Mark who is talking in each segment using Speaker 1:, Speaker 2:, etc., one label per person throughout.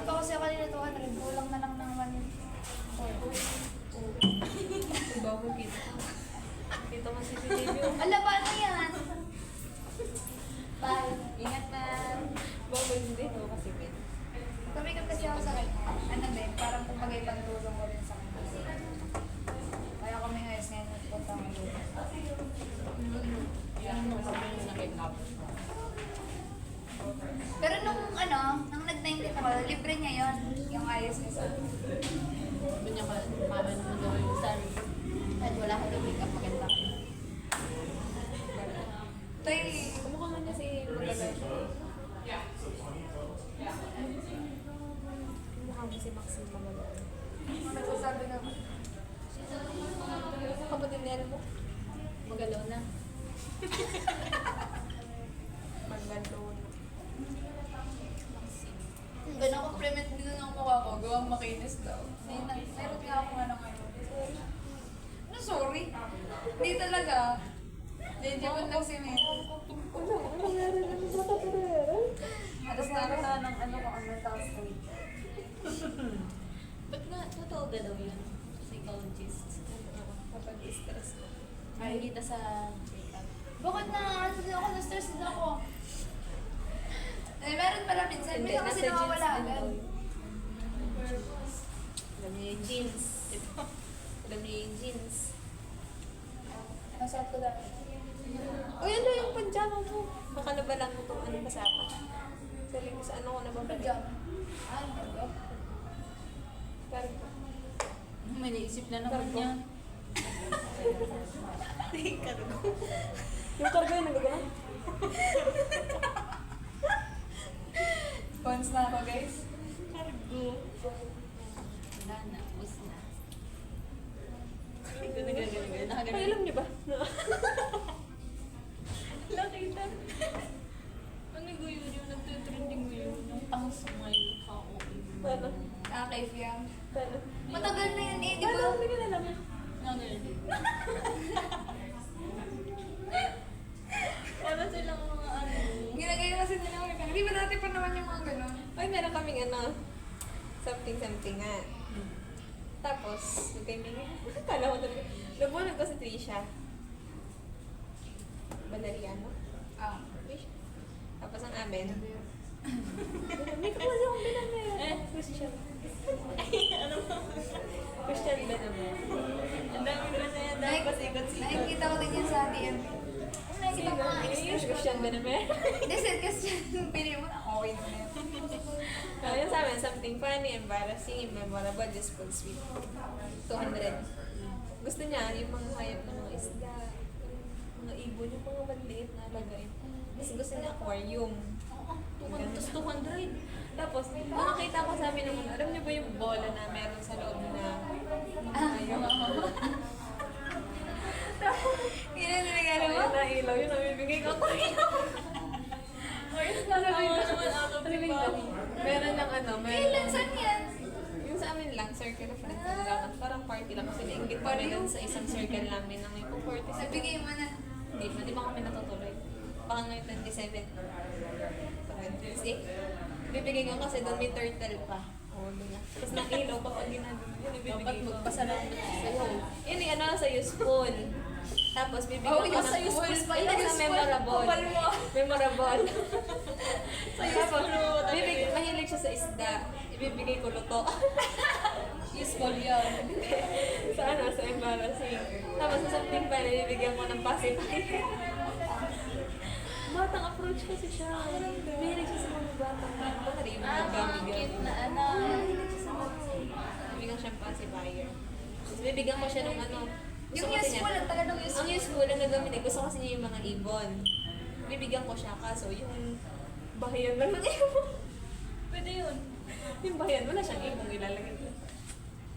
Speaker 1: Nag-out ako kasi kanina 200. Kulang na lang ng 1.
Speaker 2: Bago kita. Kita mo si Silvio.
Speaker 1: Ala, paano yan? Bye.
Speaker 2: Ingat na. Bago hindi no kasi pin.
Speaker 1: Tumikot kasi ako sa kanya. Ano din, parang kumbaga ibang tulong ko rin sa kanya. Kaya kami ngayos ngayon nagpunta ng tulong.
Speaker 2: Yan mo sabi niya na kidnap.
Speaker 1: Pero nung nag-19 ako, libre niya yon yung ayos niya sa akin.
Speaker 2: Sabi niya ka, paano mo daw yung sari. Kahit wala ka daw make up, maganda ka.
Speaker 1: Tay,
Speaker 2: Kumukha nga niya si Magagal. Kumukha mo si Maxine Magagal.
Speaker 1: nagsasabi na
Speaker 2: Kapatid niya mo. Magalaw na. Magalaw na.
Speaker 1: Ganang compliment din ng mukha ko, gawang makinis daw. Meron nga ako nga ngayon. No, sorry. Hindi talaga. Hindi mo lang si May.
Speaker 2: Ano nangyari na sa bata pero?
Speaker 1: Alas na ako na ng task rate.
Speaker 2: Ba't nga, totoo ka daw yun? Psychologist. Kapag stress ko. Ay, kita sa makeup.
Speaker 1: Bakit na ako na-stress din ako? Eh, meron pala minsan.
Speaker 2: Hindi,
Speaker 1: Minsan kasi
Speaker 2: nasa jeans
Speaker 1: nawawala
Speaker 2: din
Speaker 1: agad.
Speaker 2: daw. Alam niyo yung jeans. Ito. Alam niyo yung jeans.
Speaker 1: Nasuot ko dati.
Speaker 2: O yan daw yung panjama mo. Baka na ba lang mo itong ano kasama? Sa ano ko na ba ba?
Speaker 1: Pajama. Ay, nagawa.
Speaker 2: Pero,
Speaker 1: May naisip na
Speaker 2: naman niya. Kargo.
Speaker 3: Yung karga yung nagagawa?
Speaker 1: Pons na ako, guys.
Speaker 2: Kargo. Wala na. Bus na. Ito nagagalaga.
Speaker 3: Ay, alam niyo ba?
Speaker 2: Nakita. Ano guyo yung nagtutrending guyo? Yung pang-smile ako.
Speaker 3: Ano?
Speaker 1: Ah, kay Fiam.
Speaker 3: Ano?
Speaker 1: Matagal na yan eh, di
Speaker 3: Ano?
Speaker 1: ba?
Speaker 3: Hindi ko na alam.
Speaker 2: Nagalit. Wala silang mga ano.
Speaker 1: Ginagaya kasi nila ako. Di ba dati pa naman yung mga gano'n?
Speaker 3: Ay, meron kaming something nga. Tapos, nagkaibigan. Kala ko talaga. Nabunan ko si Trisha. Valeriano.
Speaker 1: Ah.
Speaker 3: Trisha. Tapos ang amin. May kasi akong binamay. Christian.
Speaker 2: Ano ba?
Speaker 3: Christian ba naman?
Speaker 2: Ang dami ko na yan. Dahil pasikot-sikot.
Speaker 1: Nakikita ko din yan sa DM. Ano nakikita ko nga extra
Speaker 3: Christian ba naman?
Speaker 1: Hindi, sir, kasi pili mo na okay na yan.
Speaker 3: Kaya sa amin, something funny, embarrassing, memorable, just full sweet. 200. Gusto niya yung mga hayop ng mga isda, yung mga ibon, yung mga maliit na lagay. Tapos gusto niya aquarium.
Speaker 2: Tapos 200.
Speaker 3: Tapos, nung nakita ko sa amin naman, alam niyo ba yung bola na meron sa loob na hayop? Tapos,
Speaker 1: Kailan na nagano mo?
Speaker 3: ayun na ilaw, yun ang bibigay ko aquarium.
Speaker 2: Ayos na naman out of the box.
Speaker 3: Meron lang
Speaker 1: Kailan?
Speaker 3: meron.
Speaker 1: Saan yan?
Speaker 3: Yung sa amin lang, circle of friends lang. Parang party lang kasi nainggit kami dun sa isang circle namin na may po-40 sa
Speaker 1: Nabigay mo na.
Speaker 3: Di ba kami natutuloy? Baka ngayon 27. Tapos bibigay ko kasi doon may turtle pa. Oo, doon na. Tapos nakilaw pa pag ginagawa yun, ibibigay
Speaker 2: Dapat
Speaker 3: ko.
Speaker 2: magpasalamat sa'yo.
Speaker 3: Yun yung ano sa useful. Tapos bibigyan
Speaker 1: Oh,
Speaker 3: ko
Speaker 1: yung
Speaker 3: ng
Speaker 1: sa useful pa
Speaker 3: Hindi,
Speaker 1: yun.
Speaker 3: sa memorable.
Speaker 1: Kapal mo.
Speaker 3: Memorable.
Speaker 2: Sa useful mo talaga.
Speaker 3: Mahilig siya sa isda. Ibibigay ko luto.
Speaker 2: Useful yan.
Speaker 3: sa sa embarrassing. Tapos sa something pa, nabibigyan ko ng pacifier. Batang approach kasi siya. Mahilig siya sa mga batang. Bakit yung mga gamigyan?
Speaker 2: Cute na anak.
Speaker 3: Bibigyan siyang pacifier. Tapos bibigyan ko siya ng ano.
Speaker 1: Yung
Speaker 3: gusto kasi
Speaker 1: useful,
Speaker 3: niya-
Speaker 1: ang talagang
Speaker 3: Ang
Speaker 1: useful.
Speaker 3: useful ang gagawin niya. Gusto kasi niya yung mga ibon. Bibigyan ko siya. Kaso yung bahayan lang ng ibon.
Speaker 2: Pwede yun.
Speaker 3: Yung bahayan, wala siyang ibong ilalagay ko.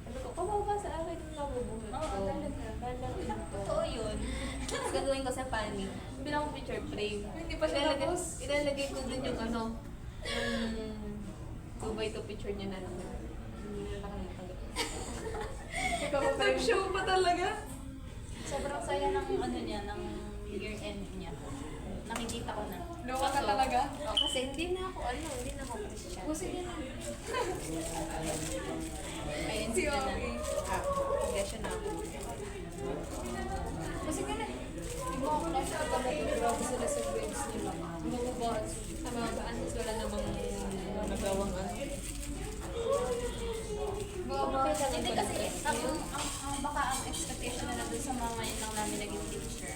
Speaker 3: Ano ko, kawawa sa akin yung nabubuhat ko.
Speaker 2: Oo, talaga.
Speaker 3: Kala ko, totoo yun. Tapos gagawin ko sa funny. Bilang ko picture frame.
Speaker 1: Hindi pa siya tapos.
Speaker 3: Ilalagay ko dun yung ano, yung 2x2 picture niya na lang. Hindi na nakalimutan.
Speaker 1: Ikaw pa show pa talaga.
Speaker 2: Sobrang saya ng ano niya, ng year end niya. Nakikita ko na.
Speaker 1: Loko ka talaga?
Speaker 3: Kasi hindi na ako Christian.
Speaker 1: O, sige na.
Speaker 3: Ayun,
Speaker 1: Si
Speaker 3: sige na.
Speaker 1: Obi.
Speaker 3: Confession na ako.
Speaker 1: O, sige na. Hindi mo ako nasa grabe sila sa grades nila. Mababahal sila.
Speaker 3: Sa mga baanas, wala namang nagawang ano.
Speaker 2: Hindi kasi, baka ang expectation na doon sa mga ngayon lang namin naging teacher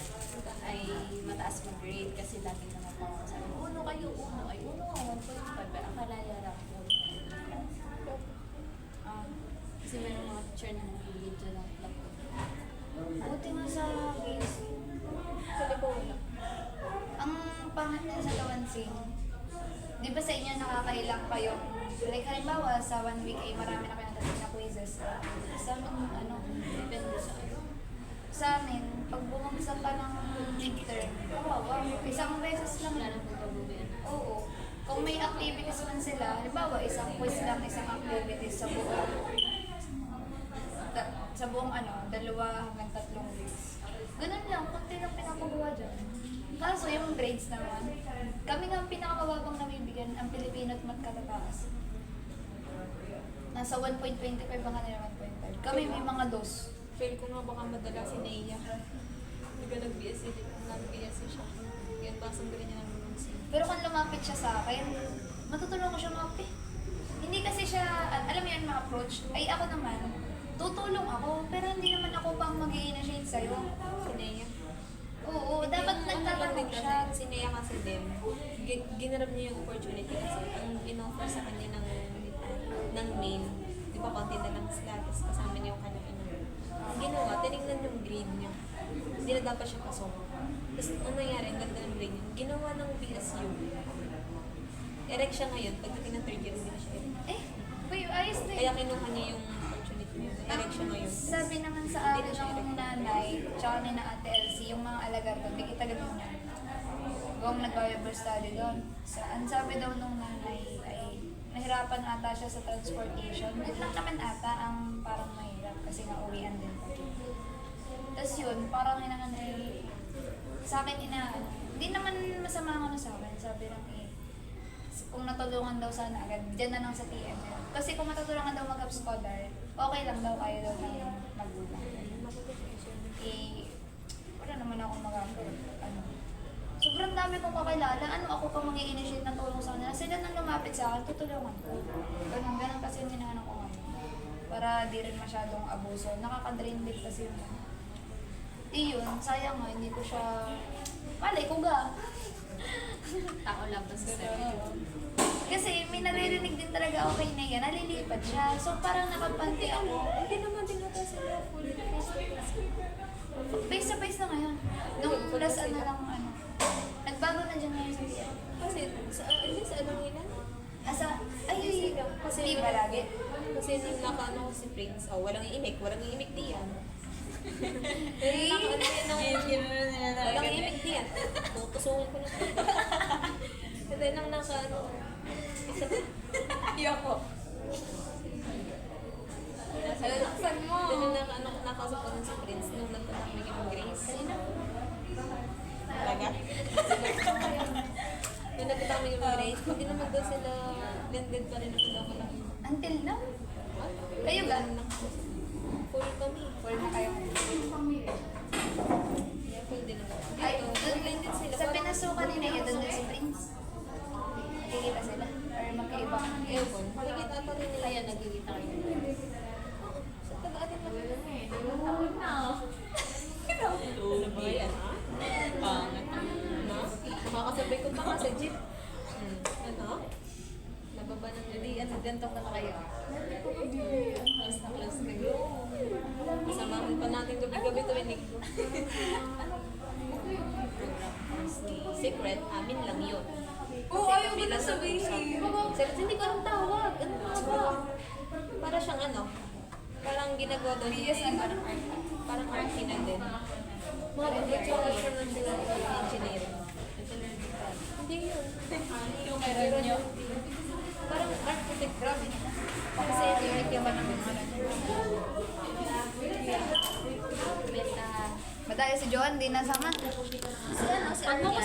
Speaker 2: ay mataas mag grade kasi lagi naman po ako sabi, uno kayo, uno. Ay, uno ka, 1.5. Akala niya lang po. Kasi meron mga teacher na nag-video ng vlog. Buti nga sa case.
Speaker 3: Sa libo wala.
Speaker 1: Ang pangit na sa Lawansing, di ba sa inyo nakakailang kayong, like halimbawa sa 1 week ay marami na kayo natatin na quizzes. Sa amin,
Speaker 2: Depende sa ano.
Speaker 1: sa amin, pag bumagsak ka ng midterm, kawawa, isang beses lang.
Speaker 2: Wala nang pagbabubian.
Speaker 1: Oo. Kung may activities man sila, halimbawa isang quiz lang, isang activities sa buong, sa buong 2 hanggang 3 weeks. Ganun lang, konti lang pinapagawa dyan. Kaso yung grades naman, kami nga ang pinakamababang namibigyan, ang Pilipino at Mat katataas. Nasa 1.25 ba kanila 1.5? Kami may mga dos.
Speaker 3: Feel ko nga baka madala si Nea. Hindi ka nag-BSC siya. Yan, pasang rin niya ng music.
Speaker 1: Pero kung lumapit siya sa akin, matutulungan ko siya mapi. Hindi kasi siya, alam mo yan, ma-approach. Ay ako naman, tutulong ako, pero hindi naman ako pang mag-i-initiate sa'yo.
Speaker 3: Si Nea.
Speaker 1: Oo, dapat nagtatanong siya.
Speaker 3: Si Nea kasi din, ginarap niya yung opportunity kasi ang in-offer sa kanya ng main, di ba konti na lang sila, tapos kasama niya yung kanyang ang ginawa, tinignan yung grade niya. Hindi na dapat siya pasok. Tapos ang nangyari, ang ganda ng grade niya, ginawa ng BSU. Erect siya ngayon, pagdating ng 3rd year, hindi na siya erect.
Speaker 1: Uy, ayos na
Speaker 3: Kaya kinuha niya yung opportunity niya. Erect siya ngayon.
Speaker 1: Sabi naman sa
Speaker 3: Hindi
Speaker 1: akin
Speaker 3: na siya
Speaker 1: ng
Speaker 3: erect.
Speaker 1: nanay, tsaka ni na Ate Elsie, yung mga alaga doon, di kita ganun niya. Huwag nag-Bible study doon. Ang sabi daw nung nanay ay nahirapan ata siya sa transportation. Yun lang naman ata ang parang mahirap kasi nga uwian din pa. Tapos yun, parang hinangan ay sa akin hindi naman masama ang ano sa akin. Sabi lang kung natulungan daw sana agad, dyan na lang sa TML. Kasi kung matutulungan daw mag-scholar, okay lang daw kayo daw ng magulang. Wala naman akong magagawa. Sobrang dami kong kakilala. Ako pa mag-i-initiate ng tulong sa kanila. Sila nang lumapit sa akin, tutulungan ko. Ganun kasi yung hinahanap ko ngayon. Para di rin masyadong abuso. Nakaka-drain din kasi yun. Yun, sayang nga, hindi ko siya... Malay ko ga.
Speaker 2: Tao labas sa sarili.
Speaker 1: Kasi may naririnig din talaga ako kay Nea, nalilipat siya. So parang nakapanti ako.
Speaker 3: Hindi naman din natin sila full
Speaker 1: Face to face na ngayon. Nung plus nagbago na dyan ngayon sa TM.
Speaker 3: Kasi sa anong ilan?
Speaker 1: Kasi di ba lagi?
Speaker 3: Kasi nung nakaano ko si Prince, walang iimik di yan. Walang iimik di yan. Tutusungan ko na. Kasi nang
Speaker 1: Yoko. Laksan mo.
Speaker 3: Nung nakasupunan si Prince, nung nagpunta kami kay Grace. Talaga? Nung nagpunta kami kay Grace, hindi naman daw sila blended pa rin ako daw lang.
Speaker 1: Until now? Kayo ba?
Speaker 3: Full kami.
Speaker 1: Full na kayo.
Speaker 3: Yeah, full din naman.
Speaker 1: Ay,
Speaker 3: Dito, blended sila.
Speaker 1: sa pinasukan ni Nea, doon si Prince. Nakikita sila? Or magkaiba?
Speaker 3: Ewan. Nakikita pa rin nila.
Speaker 2: Kaya nagkikita kayo.
Speaker 3: Sa taga-atin lang.
Speaker 2: Taon na.
Speaker 3: Ano ba yan, ha? Pangat. Na? Makakasabay ko pa nga sa jeep. Ano? Nababa ng
Speaker 2: Hindi, ganito na kayo. Close na close kayo.
Speaker 3: Kasamahan pa natin gabi-gabi tuwinig ko. Secret, amin lang yun.
Speaker 1: Oo, ayaw ko na sabihin.
Speaker 3: Secret, hindi ko alam tawag. Ano ba? Para siyang parang ginagawa doon. Parang arty na din. Mga pag-virtual siya ng engineering. Hindi yun.
Speaker 2: Yung meron nyo.
Speaker 3: Parang architect.
Speaker 1: Grabe.
Speaker 3: Kasi theory ka ba naman?
Speaker 1: Madaya si Joan, di nasama.
Speaker 2: Si ano, si
Speaker 3: Pag
Speaker 2: Arya.